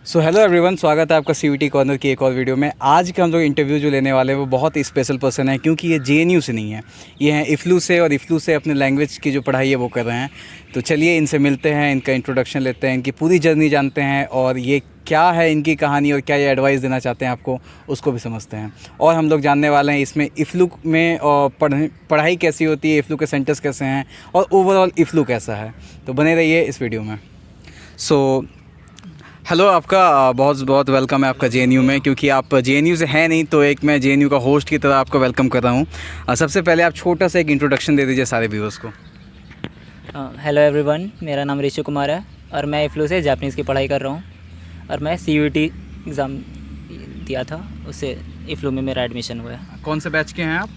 So hello everyone, स्वागत है आपका सीवीटी कॉर्नर की एक और वीडियो में। आज का हम लोग इंटरव्यू जो लेने वाले हैं वो बहुत ही स्पेशल पर्सन है, क्योंकि ये जेएनयू से नहीं है, ये हैं इफ्लू से, और इफ्लू से अपने लैंग्वेज की जो पढ़ाई है वो कर रहे हैं। तो चलिए इनसे मिलते हैं, इनका इंट्रोडक्शन लेते हैं, इनकी पूरी जर्नी जानते हैं, और ये क्या है इनकी कहानी और क्या ये एडवाइस देना चाहते हैं आपको, उसको भी समझते हैं। और हम लोग जानने वाले हैं इसमें इफ्लू में और पढ़ाई कैसी होती है, इफ्लू के सेंटर्स कैसे हैं, और ओवरऑल इफ्लू कैसा है। तो बने रहिए इस वीडियो में। सो हेलो, आपका बहुत बहुत वेलकम है आपका जेएनयू में, क्योंकि आप जेएनयू से हैं नहीं, तो एक मैं जेएनयू का होस्ट की तरह आपको वेलकम कर रहा हूँ। सबसे पहले आप छोटा सा एक इंट्रोडक्शन दे दीजिए सारे व्यूअर्स को। हेलो एवरीवन, मेरा नाम ऋषि कुमार है और मैं इफ्लू से जापानीज़ की पढ़ाई कर रहा हूँ और मैं सीयूईटी एग्ज़ाम दिया था, उससे इफ्लू में मेरा एडमिशन हुआ है। कौन से बैच के हैं आप?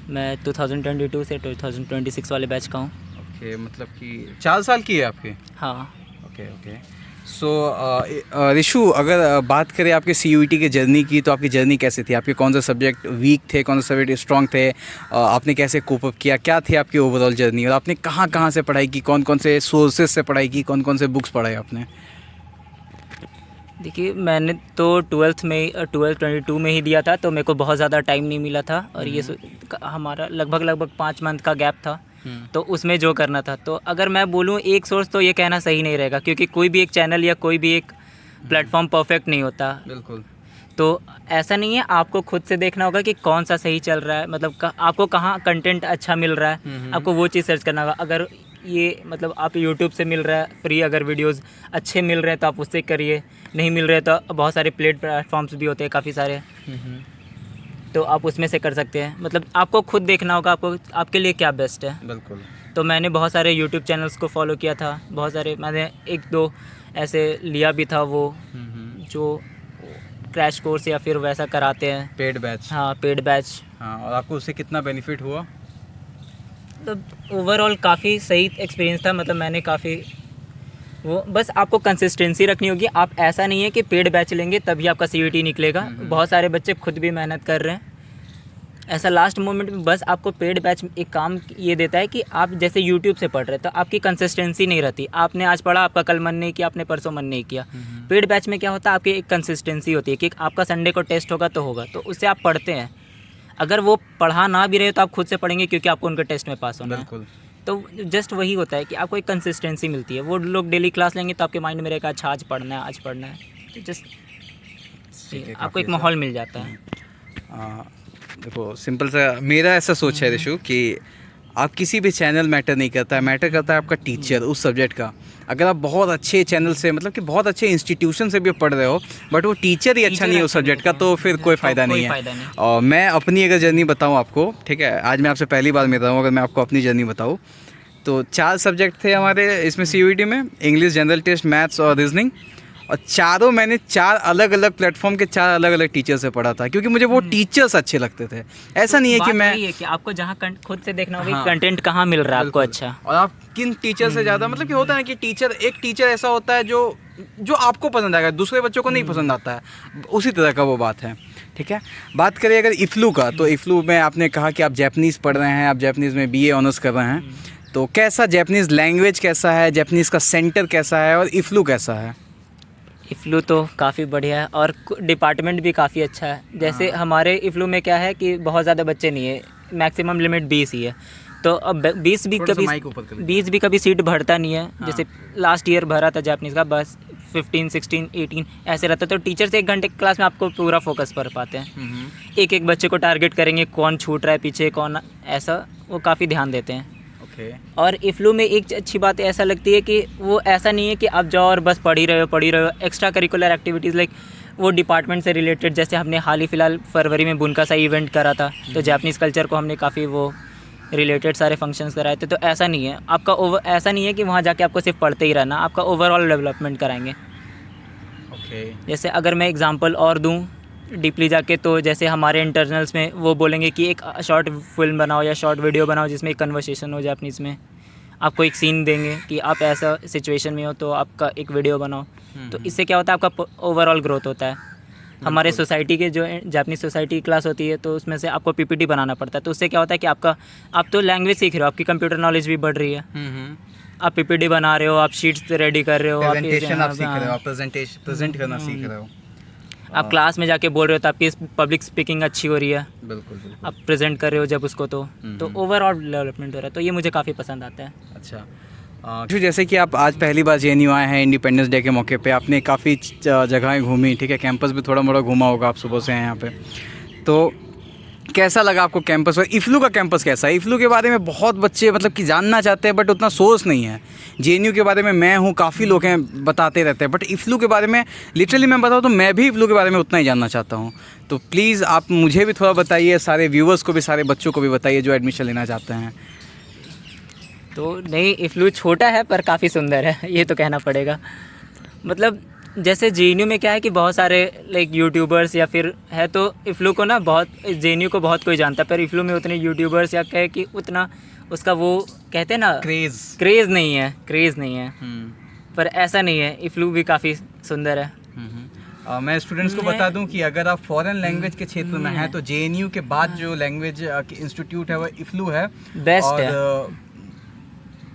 मैं 2022 से 2026 वाले बैच का हूँ। ओके, मतलब कि 4 साल की है आपकी? हाँ। ओके। सो ऋषु, अगर बात करें आपके सीयूईटी के जर्नी की, तो आपकी जर्नी कैसे थी? आपके कौन से सब्जेक्ट वीक थे, कौन से सब्जेक्ट स्ट्रॉन्ग थे? आपने कैसे कोप अप किया? क्या थी आपकी ओवरऑल जर्नी, और आपने कहाँ से पढ़ाई की, कौन कौन से सोर्सेज से पढ़ाई की, कौन कौन से बुक्स पढ़े आपने? देखिए, मैंने तो 12 22 में ही दिया था, तो मेरे को बहुत ज़्यादा टाइम नहीं मिला था, और ये हमारा लगभग 5 मंथ का गैप था। तो उसमें जो करना था, तो अगर मैं बोलूँ एक सोर्स, तो ये कहना सही नहीं रहेगा, क्योंकि कोई भी एक चैनल या कोई भी एक प्लेटफॉर्म परफेक्ट नहीं होता। बिल्कुल। तो ऐसा नहीं है, आपको खुद से देखना होगा कि कौन सा सही चल रहा है, मतलब आपको कहाँ कंटेंट अच्छा मिल रहा है, आपको वो चीज़ सर्च करना होगा। अगर ये मतलब आप यूट्यूब से मिल रहा है फ्री, अगर वीडियोस अच्छे मिल रहे हैं तो आप उससे करिए, नहीं मिल रहे तो बहुत सारे प्लेटफॉर्म्स भी होते हैं काफ़ी सारे, तो आप उसमें से कर सकते हैं। मतलब आपको खुद देखना होगा आपको आपके लिए क्या बेस्ट है। बिल्कुल। तो मैंने बहुत सारे यूट्यूब चैनल्स को फॉलो किया था, बहुत सारे, मैंने 1-2 ऐसे लिया भी था, वो जो क्रैश कोर्स या फिर वैसा कराते हैं, पेड बैच। हाँ, पेड बैच। हाँ, और आपको उससे कितना बेनिफिट हुआ? तो ओवरऑल काफ़ी सही एक्सपीरियंस था, मतलब मैंने काफ़ी वो, बस आपको कंसिस्टेंसी रखनी होगी। आप ऐसा नहीं है कि पेड बैच लेंगे तभी आपका सीयूईटी निकलेगा। बहुत सारे बच्चे खुद भी मेहनत कर रहे हैं, ऐसा लास्ट मोमेंट में बस आपको पेड बैच एक काम ये देता है कि आप जैसे यूट्यूब से पढ़ रहे हैं तो आपकी कंसिस्टेंसी नहीं रहती। आपने आज पढ़ा, आपका कल मन नहीं किया, आपने परसों मन नहीं किया। पेड बैच में क्या होता है, आपकी एक कंसिस्टेंसी होती है कि आपका संडे को टेस्ट होगा तो होगा, तो उससे आप पढ़ते हैं। अगर वो पढ़ा ना भी रहे तो आप खुद से पढ़ेंगे, क्योंकि आपको उनके टेस्ट में पास होना है। तो जस्ट वही होता है कि आपको एक कंसिस्टेंसी मिलती है। वो लोग डेली क्लास लेंगे तो आपके माइंड में रहेगा अच्छा आज पढ़ना है, आज पढ़ना है, तो जस्ट आपको एक माहौल मिल जाता है। देखो, सिंपल सा मेरा ऐसा सोच है ऋषु, कि आप किसी भी चैनल मैटर नहीं करता है, मैटर करता है आपका टीचर उस सब्जेक्ट का। अगर आप बहुत अच्छे चैनल से, मतलब कि बहुत अच्छे इंस्टीट्यूशन से भी पढ़ रहे हो, बट वो टीचर ही अच्छा नहीं है उस सब्जेक्ट का, तो फिर कोई फ़ायदा नहीं है। और मैं अपनी अगर जर्नी बताऊँ आपको, ठीक है, आज मैं आपसे पहली बार मिल रहा हूँ, अगर मैं आपको अपनी जर्नी बताऊँ तो 4 सब्जेक्ट थे हमारे इसमें सीयूईटी में, इंग्लिश, जनरल टेस्ट, मैथ्स और रीजनिंग। और चारों मैंने 4 अलग अलग प्लेटफॉर्म के 4 अलग अलग टीचर से पढ़ा था, क्योंकि मुझे वो टीचर्स अच्छे लगते थे। ऐसा नहीं है कि मैं, ये कि आपको जहाँ खुद से देखना होगा कंटेंट कहाँ मिल रहा है आपको अच्छा, और आप किन टीचर से ज़्यादा, मतलब कि होता है ना कि एक टीचर ऐसा होता है जो आपको पसंद आएगा, दूसरे बच्चों को नहीं पसंद आता है, उसी तरह का वो बात है। ठीक है, बात करें अगर इफ्लू का, तो इफ्लू में आपने कहा कि आप जैपनीज़ पढ़ रहे हैं, आप जैपनीज़ में बीए ऑनर्स कर रहे हैं, तो कैसा जैपनीज़ लैंग्वेज कैसा है, जैपनीज़ का सेंटर कैसा है, और इफ्लू कैसा है? इफ्लू तो काफ़ी बढ़िया है और डिपार्टमेंट भी काफ़ी अच्छा है। जैसे हमारे इफ्लू में क्या है कि बहुत ज़्यादा बच्चे नहीं है, मैक्सिमम लिमिट 20 ही है। तो अब 20 भी कभी सीट भरता नहीं है। जैसे लास्ट ईयर भरा था जापानीज़ का, बस 15, 16, 18 ऐसे रहता है। तो टीचर से 1 घंटे की क्लास में आपको पूरा फोकस कर पाते हैं। एक बच्चे को टारगेट करेंगे, कौन छूट रहा है पीछे, कौन, ऐसा वो काफ़ी ध्यान देते हैं। और इफ्लू में एक अच्छी बात ऐसा लगती है कि वो ऐसा नहीं है कि आप जाओ और बस पढ़ ही रहे हो। एक्स्ट्रा करिकुलर एक्टिविटीज़ लाइक वो डिपार्टमेंट से रिलेटेड, जैसे हमने हाल ही फिलहाल फरवरी में बुनका सा इवेंट करा था, तो जापानीज़ कल्चर को हमने काफ़ी वो रिलेटेड सारे फंक्शंस कराए थे। तो ऐसा नहीं है आपका ऐसा नहीं है कि वहाँ जाके आपको सिर्फ पढ़ते ही रहना, आपका ओवरऑल डेवलपमेंट कराएंगे। जैसे अगर मैं एग्जांपल और दूँ डीपली जाके, तो जैसे हमारे इंटरनल्स में वो बोलेंगे कि एक शॉर्ट फिल्म बनाओ या शॉर्ट वीडियो बनाओ जिसमें एक कन्वर्सेशन हो जापानीज़ में। आपको एक सीन देंगे कि आप ऐसा सिचुएशन में हो तो आपका एक वीडियो बनाओ। तो इससे क्या होता है, आपका ओवरऑल ग्रोथ होता है। हमारे सोसाइटी के जो जापानीज़ सोसाइटी क्लास होती है, तो उसमें से आपको पीपीटी बनाना पड़ता है। तो उससे क्या होता है कि आप तो लैंग्वेज सीख रहे हो, आपकी कंप्यूटर नॉलेज भी बढ़ रही है। आप पीपीटी बना रहे हो, आप शीट्स रेडी कर रहे हो, प्रेजेंटेशन आप सीख रहे हो, आप प्रेजेंट करना सीख रहे हो, आप क्लास में जाके बोल रहे हो तो आपकी पब्लिक स्पीकिंग अच्छी हो रही है, बिल्कुल बिल्कुल। आप प्रेजेंट कर रहे हो जब उसको, तो ओवरऑल डेवलपमेंट हो रहा है, तो ये मुझे काफ़ी पसंद आता है। अच्छा, तो जैसे कि आप आज पहली बार जेएनयू आए हैं इंडिपेंडेंस डे के मौके पे, आपने काफ़ी जगहें घूमी, ठीक है, कैंपस भी थोड़ा मोड़ा घूमा होगा, आप सुबह से हैं यहाँ पे, तो कैसा लगा आपको कैंपस? और इफ्लू का कैंपस कैसा है? इफ्लू के बारे में बहुत बच्चे मतलब कि जानना चाहते हैं बट उतना सोर्स नहीं है। जेएनयू के बारे में मैं हूँ, काफ़ी लोग हैं बताते रहते हैं, बट इफ्लू के बारे में लिटरली मैं बताऊँ तो मैं भी इफ्लू के बारे में उतना ही जानना चाहता हूँ। तो प्लीज़ आप मुझे भी थोड़ा बताइए, सारे व्यूवर्स को भी, सारे बच्चों को भी बताइए जो एडमिशन लेना चाहते हैं। तो नहीं, इफ्लू छोटा है पर काफ़ी सुंदर है, ये तो कहना पड़ेगा। मतलब जैसे जेएनयू में क्या है कि बहुत सारे लाइक यूट्यूबर्स या फिर है, तो इफ्लू को ना बहुत, जेएनयू को बहुत कोई जानता है, पर इफ्लू में उतने यूट्यूबर्स या कहे कि उतना उसका वो कहते हैं ना क्रेज़ नहीं है। पर ऐसा नहीं है, इफ्लू भी काफ़ी सुंदर है। मैं स्टूडेंट्स को बता दूं कि अगर आप फॉरेन लैंग्वेज के क्षेत्र में हैं तो जेएनयू के बाद जो लैंग्वेज इंस्टीट्यूट है वो इफ्लू है, बेस्ट है।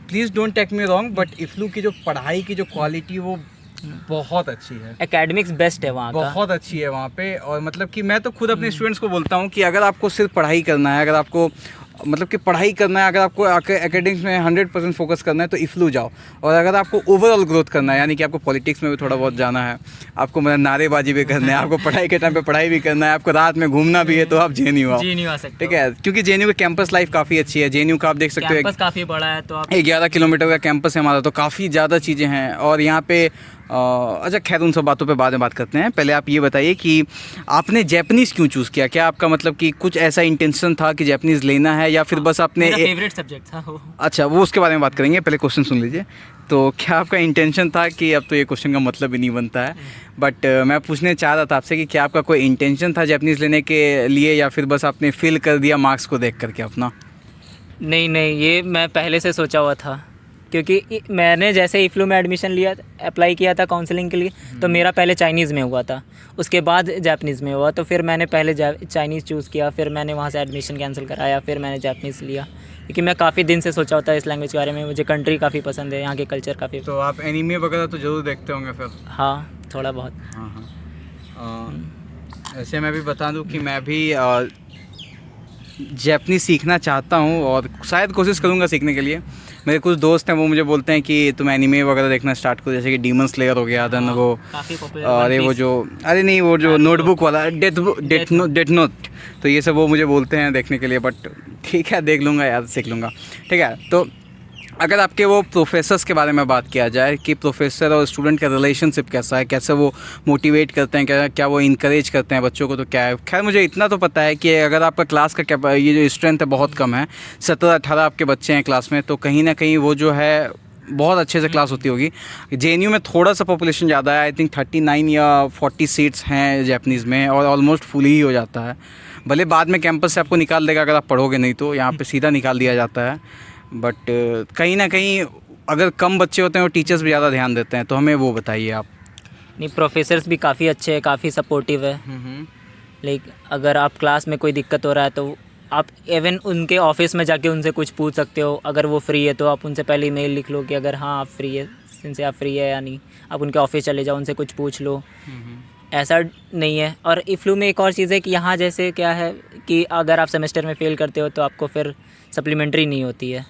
Please don't take me wrong, but EFLU की जो पढ़ाई की जो क्वालिटी वो बहुत अच्छी है, एकेडमिक्स बेस्ट है वहाँ का, बहुत अच्छी है वहाँ पे। और मतलब कि मैं तो खुद अपने स्टूडेंट्स को बोलता हूँ कि अगर आपको सिर्फ पढ़ाई करना है, अगर आपको मतलब कि पढ़ाई करना है, अगर आपको एकेडमिक्स में 100% फोकस करना है तो इफ्लू जाओ। और अगर आपको ओवरऑल ग्रोथ करना है, यानी कि आपको पॉलिटिक्स में भी थोड़ा बहुत जाना है, आपको मतलब नारेबाजी भी करना है, आपको पढ़ाई के टाइम पे पढ़ाई भी करना है, आपको रात में घूमना भी है, तो आप जेएनयू आओ, ठीक है, क्योंकि जेएनयू की कैंपस लाइफ काफ़ी अच्छी है। जेएनयू का आप देख सकते हो, काफ़ी बड़ा है, तो आप 11 किलोमीटर का कैंपस है हमारा, तो काफ़ी ज़्यादा चीज़ें हैं। और यहाँ पे अच्छा खैर उन सब बातों पे बाद में बात करते हैं। पहले आप ये बताइए कि आपने जैपनीज़ क्यों चूज़ किया? क्या आपका मतलब कि कुछ ऐसा इंटेंशन था कि जैपनीज़ लेना है, या फिर बस आपने मेरा फेवरेट सब्जेक्ट था वो। अच्छा, वो उसके बारे में बात करेंगे, पहले क्वेश्चन सुन लीजिए। तो क्या आपका इंटेंशन था कि, अब तो ये क्वेश्चन का मतलब ही नहीं बनता है, बट मैं पूछने चाह रहा था आपसे कि क्या आपका कोई इंटेंशन था जैपनीज़ लेने के लिए, या फिर बस आपने फिल कर दिया मार्क्स को देख करके अपना? नहीं, ये मैं पहले से सोचा हुआ था, क्योंकि मैंने जैसे इफ्लू में एडमिशन लिया, अप्लाई किया था काउंसलिंग के लिए, तो मेरा पहले चाइनीज़ में हुआ था, उसके बाद जापानीज़ में हुआ, तो फिर मैंने पहले चाइनीज़ चूज़ किया, फिर मैंने वहाँ से एडमिशन कैंसिल कराया, फिर मैंने जापानीज़ लिया, क्योंकि मैं काफ़ी दिन से सोचा होता है इस लैंग्वेज के बारे में, मुझे कंट्री काफ़ी पसंद है, यहाँ के कल्चर काफ़ी। तो आप एनीमे वगैरह तो ज़रूर देखते होंगे फिर? हाँ, थोड़ा बहुत। ऐसे मैं भी बता दूं कि मैं भी जैपनीज़ सीखना चाहता हूं और शायद कोशिश करूंगा सीखने के लिए। मेरे कुछ दोस्त हैं, वो मुझे बोलते हैं कि तुम एनीमे वगैरह देखना स्टार्ट करो, जैसे कि डीमन स्लेयर हो गया, देन वो अरे वो जो अरे नहीं वो जो नोटबुक वाला डेथ नोट, तो ये सब वो मुझे बोलते हैं देखने के लिए, बट ठीक है देख लूँगा यार, सीख लूँगा, ठीक है। तो अगर आपके वो प्रोफेसर्स के बारे में बात किया जाए कि प्रोफेसर और स्टूडेंट का रिलेशनशिप कैसा है, कैसे वो मोटिवेट करते हैं, क्या वो इनकरेज करते हैं बच्चों को, तो क्या है? खैर मुझे इतना तो पता है कि अगर आपका क्लास का ये जो स्ट्रेंथ है बहुत कम है, 17-18 आपके बच्चे हैं क्लास में, तो कहीं ना कहीं वो जो है बहुत अच्छे से क्लास होती होगी। जेएनयू में थोड़ा सा पॉपुलेशन ज़्यादा है, आई थिंक 39 या 40 सीट्स हैं जैपनीज़ में, और ऑलमोस्ट फुल ही हो जाता है। भले बाद में कैंपस से आपको निकाल देगा अगर आप पढ़ोगे नहीं तो, यहाँ पे सीधा निकाल दिया जाता है, बट कहीं ना कहीं अगर कम बच्चे होते हैं और टीचर्स भी ज़्यादा ध्यान देते हैं, तो हमें वो बताइए आप। नहीं, प्रोफेसर्स भी काफ़ी अच्छे हैं, काफ़ी सपोर्टिव है। लाइक अगर आप क्लास में कोई दिक्कत हो रहा है तो आप इवन उनके ऑफिस में जाके उनसे कुछ पूछ सकते हो, अगर वो फ्री है तो आप उनसे पहले ईमेल लिख लो कि अगर हाँ आप फ्री है, जिनसे आप फ्री है या नहीं, आप उनके ऑफिस चले जाओ, उनसे कुछ पूछ लो, ऐसा नहीं है। और इफ्लू में एक और चीज़ है कि यहाँ जैसे क्या है कि अगर आप सेमेस्टर में फ़ेल करते हो तो आपको फिर सप्लीमेंट्री नहीं होती है,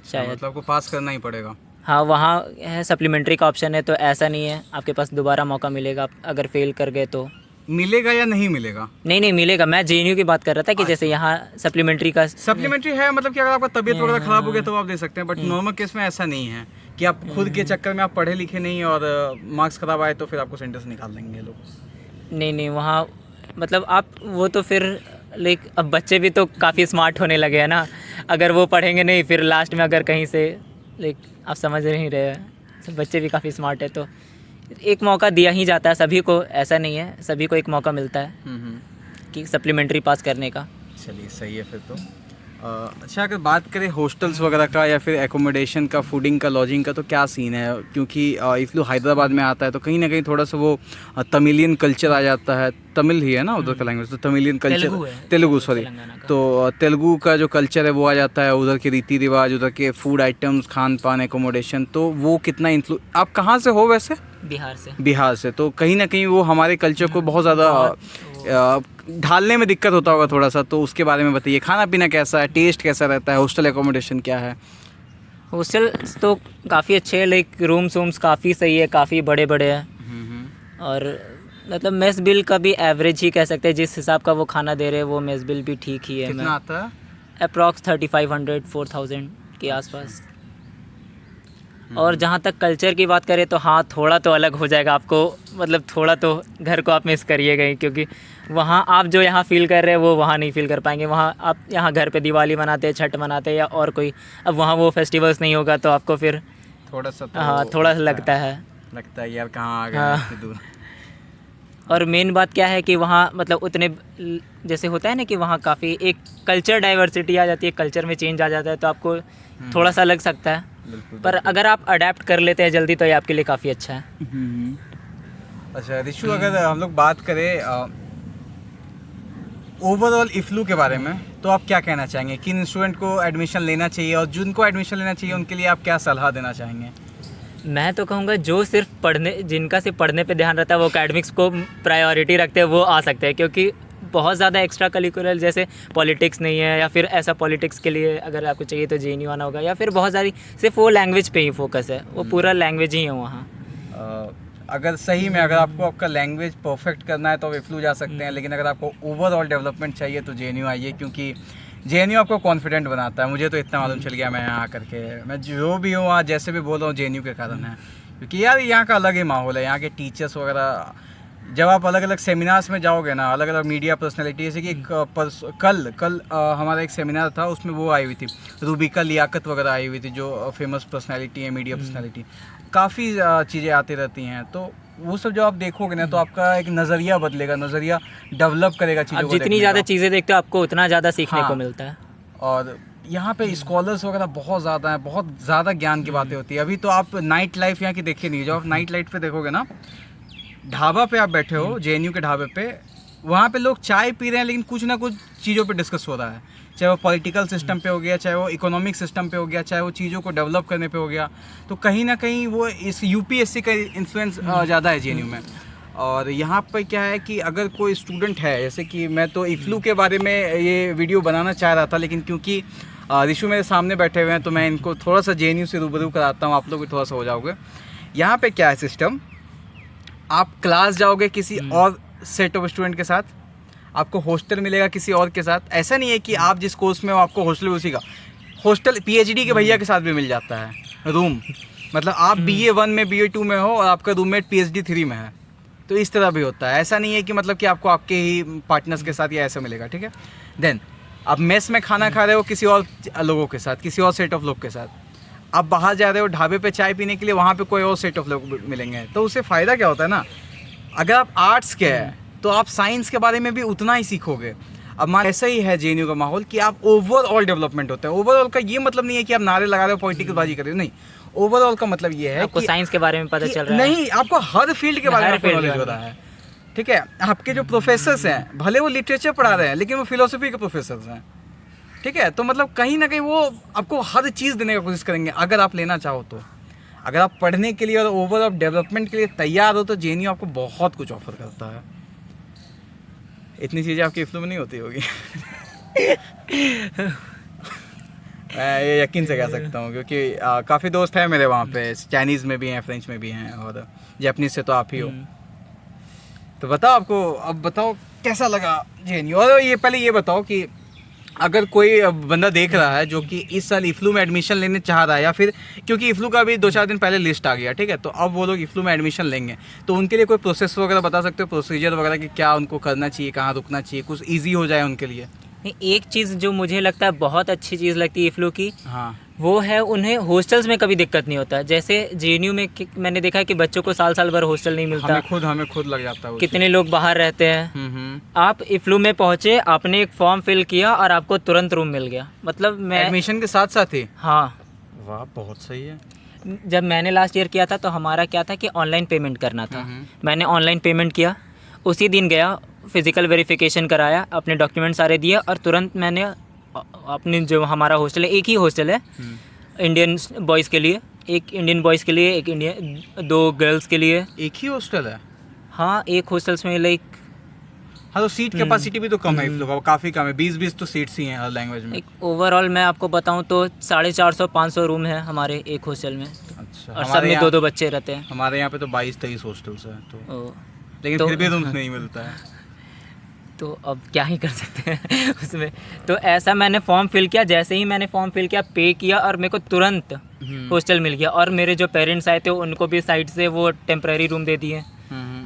शायद मतलब आपको पास करना ही पड़ेगा। हाँ, वहाँ है सप्लीमेंट्री का ऑप्शन है, तो ऐसा नहीं है, आपके पास दोबारा मौका मिलेगा अगर फेल कर गए तो। मिलेगा या नहीं मिलेगा? नहीं मिलेगा, मैं जेएनयू की बात कर रहा था कि जैसे यहाँ सप्लीमेंट्री है, मतलब कि अगर आपका तबीयत वगैरह खराब हो गया तो आप दे सकते हैं, बट नॉर्मल केस में ऐसा नहीं है कि आप खुद के चक्कर में आप पढ़े लिखे नहीं और मार्क्स खराब आए तो फिर आपको सेंटर से निकाल देंगे लोग। नहीं, वहाँ मतलब आप वो तो फिर लाइक अब बच्चे भी तो काफ़ी स्मार्ट होने लगे हैं ना, अगर वो पढ़ेंगे नहीं फिर लास्ट में अगर कहीं से लाइक आप समझ नहीं रहे हैं, तो बच्चे भी काफ़ी स्मार्ट है, तो एक मौका दिया ही जाता है सभी को, ऐसा नहीं है, सभी को एक मौका मिलता है कि सप्लीमेंट्री पास करने का। चलिए सही है फिर तो। अच्छा, अगर बात करें हॉस्टल्स वगैरह का या फिर एकोमोडेशन का, फूडिंग का, लॉजिंग का, तो क्या सीन है? क्योंकि इफ्लू हैदराबाद में आता है तो कहीं ना कहीं थोड़ा सा वो तमिलियन कल्चर आ जाता है। तमिल ही है ना उधर का लैंग्वेज, तो तमिलियन कल्चर, तेलुगु सॉरी, तो तेलुगु का जो कल्चर है वो आ जाता है, उधर के रीति रिवाज, उधर के फूड आइटम्स, खान पान, एकोमोडेशन, तो वो कितना आप कहाँ से हो वैसे? बिहार से। बिहार से, तो कहीं ना कहीं वो हमारे कल्चर को बहुत ज़्यादा ढालने में दिक्कत होता होगा थोड़ा सा, तो उसके बारे में बताइए। खाना पीना कैसा है, टेस्ट कैसा रहता है, हॉस्टल एकोमोडेशन क्या है? हॉस्टल तो काफ़ी अच्छे हैं, लाइक रूम्स काफ़ी सही है, काफ़ी बड़े बड़े हैं। और मतलब मेस बिल का भी एवरेज ही कह सकते हैं, जिस हिसाब का वो खाना दे रहे हैं वो मेस बिल भी ठीक ही है। कितना आता है? अप्रॉक्स 3500-4000 के आसपास। और जहाँ तक कल्चर की बात करें तो हाँ, थोड़ा तो अलग हो जाएगा आपको, मतलब थोड़ा तो घर को आप मिस करिएगा ही, क्योंकि वहाँ आप जो यहाँ फ़ील कर रहे हैं वो वहाँ नहीं फ़ील कर पाएंगे। वहाँ आप यहाँ घर पे दिवाली मनाते हैं, छठ मनाते हैं या और कोई, अब वहाँ वो फेस्टिवल्स नहीं होगा तो आपको फिर थोड़ा सा हाँ थोड़ा सा लगता है यार कहाँ आ गए हाँ। इतनी दूर। और मेन बात क्या है कि वहाँ मतलब उतने, जैसे होता है ना कि वहाँ काफ़ी एक कल्चर डाइवर्सिटी आ जाती है, कल्चर में चेंज आ जाता है, तो आपको थोड़ा सा लग सकता है, पर अगर आप अडेप्ट कर लेते हैं जल्दी तो ये आपके लिए काफ़ी अच्छा है। अच्छा रिशु, अगर हम लोग बात करें ओवरऑल इफ्लू के बारे में, तो आप क्या कहना चाहेंगे? किन स्टूडेंट को एडमिशन लेना चाहिए, और जिनको एडमिशन लेना चाहिए उनके लिए आप क्या सलाह देना चाहेंगे? मैं तो कहूँगा जो सिर्फ जिनका सिर्फ पढ़ने पे ध्यान रहता है, वो एकेडमिक्स को प्रायोरिटी रखते हैं, वो आ सकते हैं, क्योंकि बहुत ज़्यादा एक्स्ट्रा करिकुलर जैसे पॉलिटिक्स नहीं है, या फिर ऐसा पॉलिटिक्स के लिए अगर आपको चाहिए तो JNU आना होगा, या फिर बहुत सारी सिर्फ वो लैंग्वेज पे ही फोकस है, वो पूरा लैंग्वेज ही है वहाँ। अगर सही में अगर आपको आपका लैंग्वेज परफेक्ट करना है तो आप इफ्लू जा सकते हैं, लेकिन अगर आपको ओवरऑल डेवलपमेंट चाहिए तो JNU आइए, क्योंकि JNU आपको कॉन्फिडेंट बनाता है। मुझे तो इतना मालूम चल गया, मैं यहाँ आकर के, मैं जो भी हूँ, आज जैसे भी बोल रहा हूँ, JNU के कारण है, क्योंकि यार यहाँ का अलग ही माहौल है। यहाँ के टीचर्स वगैरह, जब आप अलग अलग सेमिनार्स में जाओगे ना, अलग अलग मीडिया पर्सनैलिटी, जैसे कि कल हमारा एक सेमिनार था, उसमें वो आई हुई थी, रूबिका लियाकत वगैरह आई हुई थी, जो फेमस पर्सनैलिटी है, मीडिया पर्सनैलिटी, काफ़ी चीज़ें आती रहती हैं, तो वो सब जो आप देखोगे ना तो आपका एक नज़रिया बदलेगा, नज़रिया डेवलप करेगा चीज़ों आप को। जितनी ज़्यादा चीज़ें देखते हो आपको उतना ज़्यादा सीखने हाँ। को मिलता है। और यहाँ पे स्कॉलर्स वगैरह बहुत ज़्यादा हैं, बहुत ज़्यादा ज्ञान की बातें होती है। अभी तो आप नाइट लाइफ यहाँ की देखी नहीं, जो आप नाइट लाइफ पे देखोगे ना, ढाबा पे आप बैठे हो, JNU के ढाबे पे, वहाँ पे लोग चाय पी रहे हैं, लेकिन कुछ ना कुछ चीज़ों पे डिस्कस हो रहा है, चाहे वो पॉलिटिकल सिस्टम पे हो गया, चाहे वो इकोनॉमिक सिस्टम पे हो गया, चाहे वो चीज़ों को डेवलप करने पे हो गया। तो कहीं ना कहीं वो इस UPSC का इन्फ्लुएंस ज़्यादा है JNU में। और यहाँ पर क्या है कि अगर कोई स्टूडेंट है, जैसे कि मैं तो इफ्लू के बारे में ये वीडियो बनाना चाह रहा था, लेकिन क्योंकि रिशु मेरे सामने बैठे हुए हैं तो मैं इनको थोड़ा सा JNU से रूबरू कराता हूँ, आप लोग भी थोड़ा सा हो जाओगे। यहाँ पे क्या है सिस्टम, आप क्लास जाओगे किसी और सेट ऑफ स्टूडेंट के साथ, आपको हॉस्टल मिलेगा किसी और के साथ। ऐसा नहीं है कि आप जिस कोर्स में हो आपको हॉस्टल उसी का, हॉस्टल PhD के भैया के साथ भी मिल जाता है रूम, मतलब आप BA1 में BA2 में हो और आपका रूममेट PhD 3 में है, तो इस तरह भी होता है। ऐसा नहीं है कि मतलब कि आपको आपके ही पार्टनर्स के साथ या ऐसा मिलेगा, ठीक है। देन आप मेस में खाना खा रहे हो किसी और लोगों के साथ, किसी और सेट ऑफ लोग के साथ, आप बाहर जा रहे हो ढाबे पे चाय पीने के लिए, वहाँ पे कोई और सेट ऑफ लोग मिलेंगे, तो उससे फ़ायदा क्या होता है ना, अगर आप आर्ट्स के हैं तो आप साइंस के बारे में भी उतना ही सीखोगे। अब मान ऐसा ही है JNU का माहौल कि आप ओवरऑल डेवलपमेट होते हैं। ओवरऑल का ये मतलब नहीं है कि आप नारे लगा रहे हो, पॉलिटिकल बाजी कर रहे हो, नहीं। ओवरऑल का मतलब ये है आपको कि साइंस के बारे में पता चल रहा है, नहीं, आपको हर फील्ड के बारे में नॉलेज हो रहा है, ठीक है। आपके जो प्रोफेसर्स हैं, भले वो लिटरेचर पढ़ा रहे हैं, लेकिन वो फिलोसफी के प्रोफेसर्स हैं, ठीक है। तो मतलब कहीं ना कहीं वो आपको हर चीज़ देने की कोशिश करेंगे, अगर आप लेना चाहो तो। अगर आप पढ़ने के लिए और ओवरऑल डेवलपमेंट के लिए तैयार हो तो JNU आपको बहुत कुछ ऑफर करता है। इतनी चीज़ें आपकी इफ्लू में नहीं होती होगी मैं ये यकीन से कह सकता हूँ, क्योंकि काफ़ी दोस्त हैं मेरे वहाँ पे, चाइनीज़ में भी हैं, फ्रेंच में भी हैं, और जापानीज़ से तो आप ही हो। तो बताओ, आपको अब बताओ कैसा लगा JNU। और ये पहले ये बताओ कि अगर कोई बंदा देख रहा है जो कि इस साल इफ्लू में एडमिशन लेने चाह रहा है, या फिर क्योंकि इफ्लू का भी 2-4 दिन पहले लिस्ट आ गया, ठीक है, तो अब वो लोग इफ्लू में एडमिशन लेंगे, तो उनके लिए कोई प्रोसेस वगैरह बता सकते हो, प्रोसीजर वगैरह कि क्या उनको करना चाहिए, कहाँ रुकना चाहिए, कुछ ईजी हो जाए उनके लिए? एक चीज़ जो मुझे लगता है बहुत अच्छी चीज़ लगती है इफ्लू की, हाँ, वो है उन्हें हॉस्टल्स में कभी दिक्कत नहीं होता। जैसे जेएनयू में मैंने देखा है कि बच्चों को साल भर हॉस्टल नहीं मिलता, हमें खुद लग जाता है। कितने लोग बाहर रहते हैं। आप इफ्लू में पहुँचे, आपने एक फॉर्म फिल किया और आपको तुरंत रूम मिल गया। मतलब मैं एडमिशन के साथ साथ ही। हाँ, वाह बहुत सही है। जब मैंने लास्ट ईयर किया था तो हमारा क्या था कि ऑनलाइन पेमेंट करना था। मैंने ऑनलाइन पेमेंट किया, उसी दिन गया, फिज़िकल वेरिफिकेशन कराया, अपने डॉक्यूमेंट सारे दिए और तुरंत मैंने अपने जो हमारा हॉस्टल है, एक ही हॉस्टल है इंडियन बॉयज़ के लिए, एक इंडियन बॉयज़ के लिए, एक इंडियन, 2 गर्ल्स के लिए। एक ही हॉस्टल है? हाँ, एक हॉस्टल्स में लाइक। हाँ, तो सीट कैपेसिटी भी तो कम है, लोगों काफ़ी कम है, 20 तो सीट्स ही हैं हर लैंग्वेज में। एक ओवरऑल मैं आपको बताऊं तो 450-500 रूम है हमारे एक हॉस्टल में। अच्छा, और सब में 2-2 बच्चे रहते हैं। हमारे यहाँ पे तो 22-23 हॉस्टल्स हैं, तो लेकिन तो फिर भी रूम्स नहीं मिलता है। तो अब क्या ही कर सकते हैं उसमें। तो ऐसा मैंने फॉर्म फिल किया, जैसे ही मैंने फॉर्म फिल किया, पे किया और मेरे को तुरंत हॉस्टल मिल गया। और मेरे जो पेरेंट्स आए थे उनको भी साइड से वो टेम्प्रेरी रूम दे दिए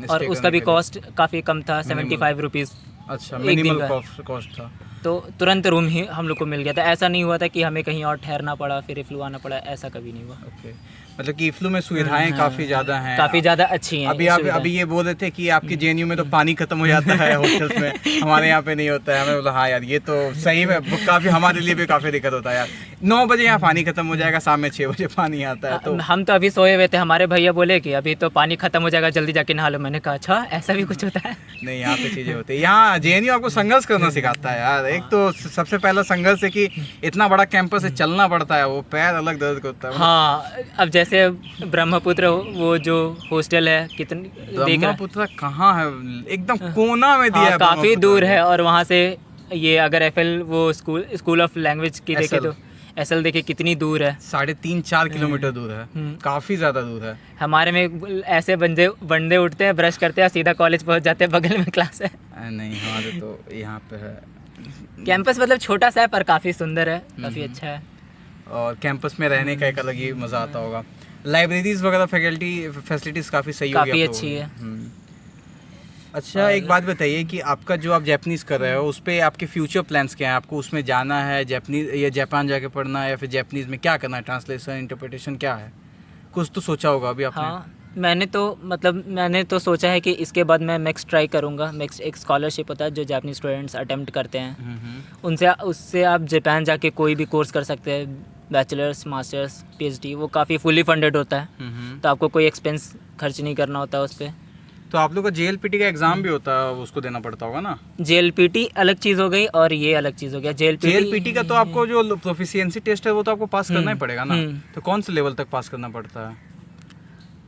और उसका भी कॉस्ट काफ़ी कम था, 75 रुपीज़। अच्छा, मिनिमल कॉस्ट था। तो तुरंत रूम ही हम लोग को मिल गया था। ऐसा नहीं हुआ था कि हमें कहीं और ठहरना पड़ा फिर इफ्लू आना पड़ा, ऐसा कभी नहीं हुआ। ओके, मतलब कि इफ्लू में सुविधाएं काफ़ी ज़्यादा हैं, काफ़ी ज़्यादा अच्छी हैं। अभी ये बोल रहे थे कि आपके जेएनयू में तो पानी खत्म हो जाता है हॉस्टल्स में, हमारे यहाँ पे नहीं होता है। हमें बोला हाँ यार, ये तो सही में काफ़ी हमारे लिए भी काफ़ी दिक्कत होता है यार। 9 बजे यहाँ पानी खत्म हो जाएगा, शाम में 6 बजे पानी आता है। तो हम तो अभी सोए हुए थे, हमारे भैया बोले कि अभी तो पानी खत्म हो जाएगा, जल्दी जाके नहा लो। मैंने कहा अच्छा, ऐसा भी कुछ होता है? नहीं, यहाँ पे चीज़ें होती है। यहाँ जेएनयू आपको संघर्ष करना सिखाता है यार। एक तो सबसे पहला संघर्ष है कि इतना बड़ा कैंपस है, चलना पड़ता है, वो पैर अलग दर्द करता है। हाँ, अब जैसे ब्रह्मपुत्र वो जो हॉस्टल है, कितनी ब्रह्मपुत्र कहाँ है? एकदम कोना में दिया है, काफ़ी दूर है। और वहाँ से ये अगर एफएल वो स्कूल ऑफ लैंग्वेज की देखे तो एसएल देखे कितनी दूर है, 3.5-4 किलोमीटर दूर है, काफ़ी ज़्यादा दूर है। हमारे में ऐसे बंदे उठते हैं, ब्रश करते हैं, सीधा कॉलेज पहुँच जाते हैं, बगल में क्लास है। नहीं, हमारे तो यहाँ पे है कैंपस, मतलब छोटा सा है पर काफ़ी सुंदर है, काफ़ी अच्छा है। और कैंपस में रहने का एक अलग ही मज़ा आता होगा। लाइब्रेरीज वगैरह फैसिलिटीज़ काफ़ी सही होगी, काफ़ी अच्छी है। अच्छा, एक बात बताइए कि आपका जो आप जैपनीज़ कर रहे हो उस पर आपके फ्यूचर प्लान्स क्या हैं? आपको उसमें जाना है जैपनीज़ या जापान जाके पढ़ना है, या फिर जैपनीज़ में क्या करना है? ट्रांसलेशन, इंटरप्रिटेशन क्या है? कुछ तो सोचा होगा अभी आपने। हाँ, मैंने तो सोचा है कि इसके बाद मैं मैक्स ट्राई करूँगा। मैक्स एक स्कॉलरशिप होता है जो जापानी स्टूडेंट्स अटेम्प्ट करते हैं, उससे आप जापान जाके कोई भी कोर्स कर सकते हैं, बैचलर्स, मास्टर्स, पीएचडी। वो काफ़ी फुली फंडेड होता है, तो आपको कोई एक्सपेंस खर्च नहीं करना होता उस पर। तो आप लोग का जेएलपीटी का एग्ज़ाम भी होता है, उसको देना पड़ता होगा ना? जेएलपीटी अलग चीज़ हो गई और ये अलग चीज़ हो गया। जेएलपीटी का तो आपको जो प्रोफिशिएंसी टेस्ट है वो तो आपको पास करना ही पड़ेगा ना? तो कौन से लेवल तक पास करना पड़ता है?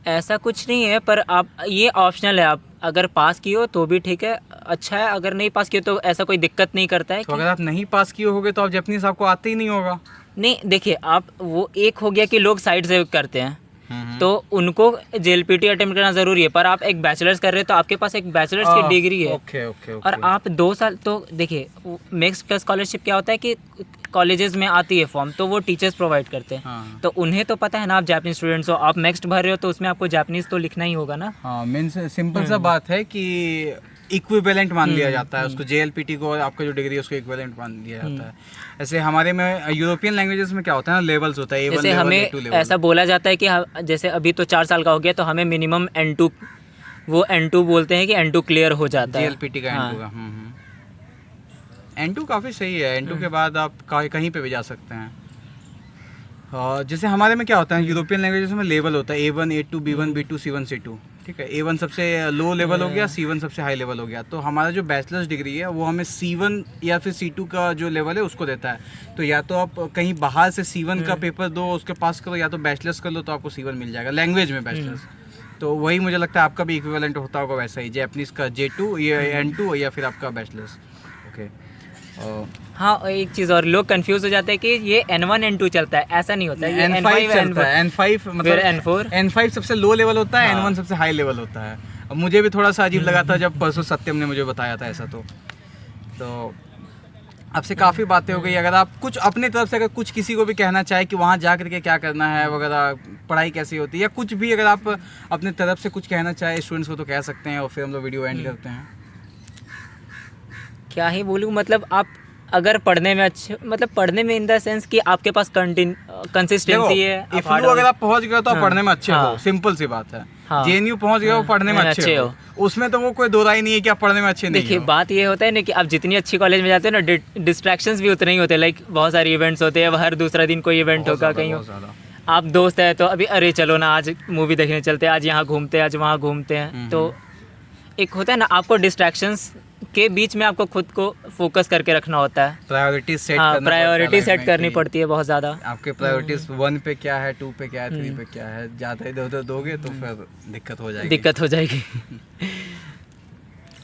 ऐसा कुछ नहीं है, पर आप ये ऑप्शनल है। आप अगर पास किए हो तो भी ठीक है, अच्छा है। अगर नहीं पास किए तो ऐसा कोई दिक्कत नहीं करता है। तो अगर आप नहीं पास किए होगे तो आप जापानीज आपको आते ही नहीं होगा। नहीं, देखिए, आप वो एक हो गया कि लोग साइड से करते हैं, तो उनको जेएलपीटी अटेम्प्ट करना ज़रूरी है। पर आप एक बैचलर्स कर रहे हैं तो आपके पास एक बैचलर्स की डिग्री है। ओके। और आप 2 साल, तो देखिए मैक्स का स्कॉलरशिप क्या होता है कि कॉलेजेस में आती है फॉर्म, तो वो टीचर्स प्रोवाइड करते हैं। हाँ। तो उन्हें तो पता है ना, आप जापानीज स्टूडेंट्स हो, आप नेक्स्ट भर रहे हो तो उसमें आपको जापानीज तो लिखना ही होगा ना। हाँ, मीन्स सिंपल सा बात है कि इक्विवेलेंट मान लिया जाता है उसको, जेएलपीटी को, आपका जो डिग्री है उसको इक्विवेलेंट मान लिया जाता है। ऐसे हमारे में यूरोपियन लैंग्वेजेस में क्या होता है ना, लेवल्स होता है, A1 जैसे लेवल, हमें A2 लेवल। ऐसा बोला जाता है कि जैसे अभी तो 4 साल का हो गया तो हमें मिनिमम N2, वो N2 बोलते हैं कि N2 क्लियर हो जाता है। जेएलपीटी का N2 का। N2 काफ़ी सही है। N2 के बाद आप कहीं पे भी जा सकते हैं। जैसे हमारे में क्या होता है, यूरोपियन लैंग्वेजेस में लेवल होता है A1, A2, B1, B2, C1, C2। ठीक है, A1 सबसे लो लेवल हो गया, C1 सबसे हाई लेवल हो गया। तो हमारा जो बैचलर्स डिग्री है वो हमें C1 या फिर C2 का जो लेवल है उसको देता है। तो या तो आप कहीं बाहर से C1 का पेपर दो, उसके पास करो, या तो बैचलर्स कर लो तो आपको C1 मिल जाएगा लैंग्वेज में, बैचलर्स। तो वही मुझे लगता है आपका भी इक्विवेलेंट होता होगा वैसा ही, जापानीज़ का J2 या N2 या फिर आपका बैचलर्स। ओके। हाँ, एक चीज़ और, लोग कंफ्यूज हो जाते हैं कि ये N1 N2 चलता है, ऐसा नहीं होता है। ये N5 चलता है। N5 मतलब N4, N5 सबसे लो लेवल होता है, N1 सबसे हाई लेवल होता है। अब मुझे भी थोड़ा सा अजीब लगा था जब परसों सत्यम ने मुझे बताया था ऐसा। तो आपसे काफ़ी बातें हो गई। अगर आप कुछ अपनी तरफ से अगर कुछ किसी को भी कहना चाहे कि वहाँ जा करके क्या करना है वगैरह, पढ़ाई कैसी होती है, या कुछ भी अगर आप अपनी तरफ से कुछ कहना चाहे स्टूडेंट्स को तो कह सकते हैं, और फिर हम लोग वीडियो एंड करते हैं। क्या ही बोलूँ, मतलब आप अगर पढ़ने में अच्छे, मतलब पढ़ने में इन द सेंस कि आपके पास कंसिस्टेंसी है। इफ्लू अगर आप पहुंच गए तो आप पढ़ने में अच्छे हो, सिंपल सी बात है। जेएनयू पहुंच गए हो, पढ़ने में अच्छे हो, उसमें तो वो कोई दो राय नहीं है कि आप पढ़ने में अच्छे नहीं हो। देखिए बात ये होता है ना कि आप जितनी अच्छी कॉलेज में जाते हो ना, डिस्ट्रैक्शंस भी उतने ही होते हैं। लाइक बहुत सारे इवेंट्स होते हैं, हर दूसरा दिन कोई इवेंट होगा कहीं। आप दोस्त है तो अभी अरे चलो ना आज मूवी देखने चलते हैं, आज यहाँ घूमते हैं, आज वहाँ घूमते हैं। तो एक होता है ना, आपको डिस्ट्रैक्शंस के बीच में आपको खुद को फोकस करके रखना होता है। प्रायोरिटी सेट करनी पड़ती है बहुत ज़्यादा। आपके प्रायोरिटीज 1 पे क्या है, 2 पे क्या है, 3 पे क्या है, ज़्यादा इधर उधर दोगे तो फिर दिक्कत हो जाएगी।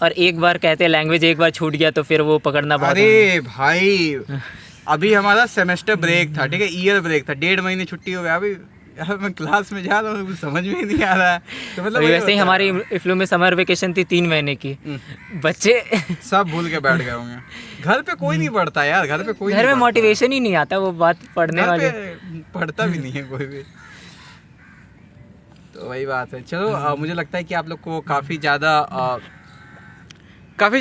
और एक बार कहते हैं लैंग्वेज एक बार छूट गया तो फिर वो पकड़ना बहुत। अरे भाई अभी हमारा सेमेस्टर ब्रेक था, ठीक है, ईयर ब्रेक था, 1.5 महीने छुट्टी हो गया। अभी यार मैं क्लास में जा रहा हूँ, कुछ समझ में ही नहीं आ रहा है। तो मतलब वैसे ही हमारी इफ्लू में समर वेकेशन थी 3 महीने की। बच्चे सब भूल के बैठ गए होंगे। घर पे कोई नहीं पढ़ता यार, घर में मोटिवेशन ही नहीं आता वो बात पढ़ने वाले, पढ़ता भी नहीं है कोई भी। तो वही बात है। चलो मुझे लगता है कि आप लोग को काफ़ी ज़्यादा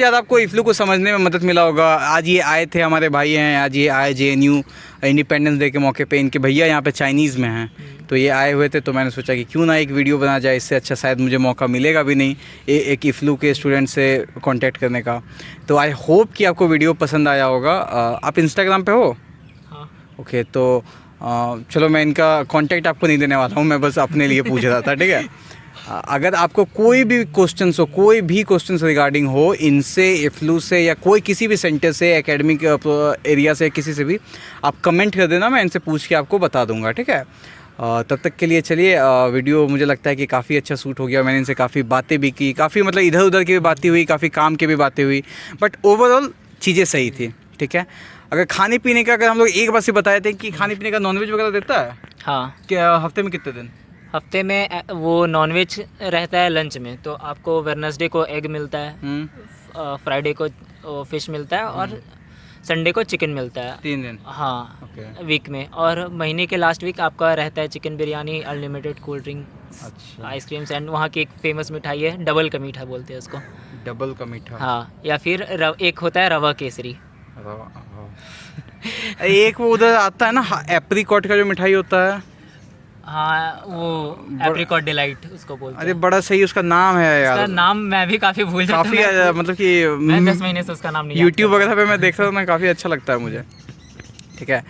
आपको इफ्लू को समझने में मदद मिला होगा। आज ये आए थे, हमारे भाई हैं, आज ये आए जेएनयू इंडिपेंडेंस डे के मौके पे। इनके भैया यहाँ पे चाइनीज़ में हैं, तो ये आए हुए थे। तो मैंने सोचा कि क्यों ना एक वीडियो बना जाए, इससे अच्छा शायद मुझे मौका मिलेगा भी नहीं एक इफ्लू के स्टूडेंट से कांटेक्ट करने का। तो आई होप कि आपको वीडियो पसंद आया होगा। आप इंस्टाग्राम पे हो? हाँ। ओके, तो चलो मैं इनका कांटेक्ट आपको नहीं देने वाला हूँ, मैं बस अपने लिए पूछ रहा था, ठीक है। अगर आपको कोई भी क्वेश्चंस रिगार्डिंग हो इनसे, इफ्लू से, या कोई किसी भी सेंटर से, एकेडमिक एरिया से, किसी से भी, आप कमेंट कर देना, मैं इनसे पूछ के आपको बता दूंगा, ठीक है। तब तक के लिए चलिए, वीडियो मुझे लगता है कि काफ़ी अच्छा शूट हो गया। मैंने इनसे काफ़ी बातें भी की, काफ़ी मतलब इधर उधर की भी बातें हुई, काफ़ी काम की भी बातें हुई, बट ओवरऑल चीज़ें सही थी, ठीक है। अगर खाने पीने का, अगर हम लोग एक बात से बताए थे कि खाने पीने का नॉनवेज वगैरह देता है। हाँ। क्या हफ्ते में कितने दिन? हफ्ते में वो नॉनवेज रहता है लंच में, तो आपको वेडनेसडे को एग मिलता है, फ्राइडे को फिश मिलता है, और संडे को चिकन मिलता है। 3 दिन? हाँ। Okay. वीक में। और महीने के लास्ट वीक आपका रहता है chicken biryani, unlimited cold drink, अच्छा, आइसक्रीम्स, एंड वहाँ की एक फेमस मिठाई है डबल का मीठा बोलते हैं उसको। डबल का मीठा? हाँ। या फिर एक होता है रवा केसरी। एक वो उधर आता है ना, एप्रीकॉट का जो मिठाई होता है। हाँ, वो एप्रिकॉट डिलाइट उसको बोलते हैं। अरे बड़ा सही उसका नाम है यार। उसका नाम मैं भी काफ़ी भूल जाता हूँ। काफ़ी मतलब कि मैं 10 महीने से उसका नाम नहीं। यूट्यूब वगैरह पे मैं देखता हूँ, मैं काफ़ी अच्छा लगता है मुझे, ठीक है।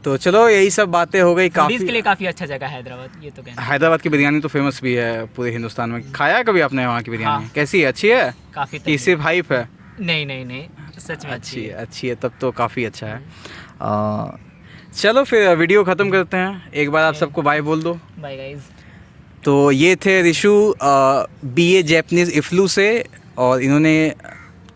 तो चलो यही सब बातें हो गई। काफ़ी के लिए काफ़ी अच्छा जगह है हैदराबाद, ये तो कहना। हैदराबाद की बिरयानी तो फेमस भी है पूरे हिंदुस्तान में। खाया है कभी आपने वहाँ की बिरयानी? हाँ। कैसी है? अच्छी है? काफ़ी। सिर्फ हाइप है? नहीं, सच में अच्छी है, तब तो काफ़ी अच्छा है। चलो फिर वीडियो ख़त्म करते हैं। एक बार आप सबको बाय बोल दो। Bye guys. तो ये थे रिशु BA जैपनीज़ इफ्लू से, और इन्होंने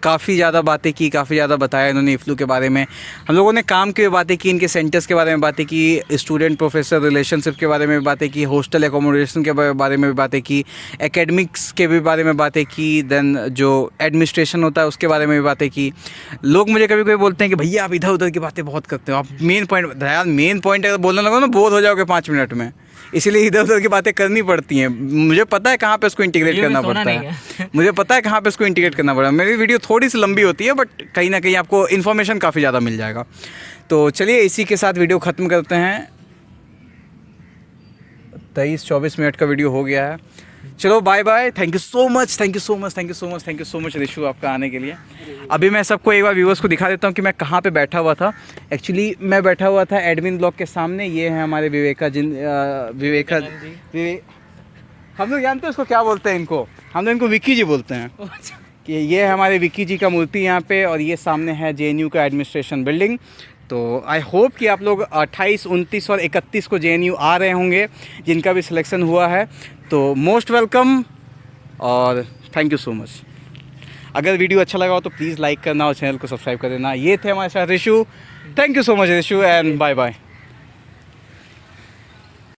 काफ़ी ज़्यादा बातें की, काफ़ी ज़्यादा बताया इन्होंने इफ्लू के बारे में। हम लोगों ने काम की भी बातें की, इनके सेंटर्स के बारे में बातें की, स्टूडेंट प्रोफेसर रिलेशनशिप के बारे में भी बातें की, हॉस्टल एकोमोडेशन के बारे में भी बातें की, एकेडमिक्स के भी बारे में बातें की, देन जो एडमिनिस्ट्रेशन होता है उसके बारे में भी बातें की। लोग मुझे कभी कभी बोलते हैं कि भैया आप इधर उधर की बातें बहुत करते हो, आप मेन पॉइंट अगर बोलने लगो ना बोर हो जाओगे 5 मिनट में, इसीलिए इधर उधर की बातें करनी पड़ती हैं। मुझे पता है कहाँ पे उसको इंटीग्रेट करना पड़ता है, मुझे पता है कहाँ पे उसको इंटीग्रेट करना पड़ता है। मेरी वीडियो थोड़ी सी लंबी होती है, बट कहीं ना कहीं आपको इन्फॉर्मेशन काफ़ी ज़्यादा मिल जाएगा। तो चलिए इसी के साथ वीडियो ख़त्म करते हैं। 23-24 मिनट का वीडियो हो गया है। चलो bye bye. Thank you so much Rishu आपका आने के लिए। अभी मैं सबको एक बार व्यूअर्स को दिखा देता हूँ कि मैं कहाँ पे बैठा हुआ था। एक्चुअली मैं बैठा हुआ था एडमिन ब्लॉक के सामने। ये है हमारे हम लोग जानते हैं उसको क्या बोलते हैं, इनको हम लोग इनको विक्की जी बोलते हैं। कि ये है हमारे विक्की जी का मूर्ति यहाँ पे, और ये सामने है JNU का एडमिनिस्ट्रेशन बिल्डिंग। तो आई होप कि आप लोग 28, 29 और 31 को JNU आ रहे होंगे, जिनका भी सिलेक्शन हुआ है। तो मोस्ट वेलकम और थैंक यू सो मच। अगर वीडियो अच्छा लगा हो तो प्लीज़ लाइक करना और चैनल को सब्सक्राइब कर देना। ये थे हमारे साथ Rishu. Thank you so much Rishu, and bye bye.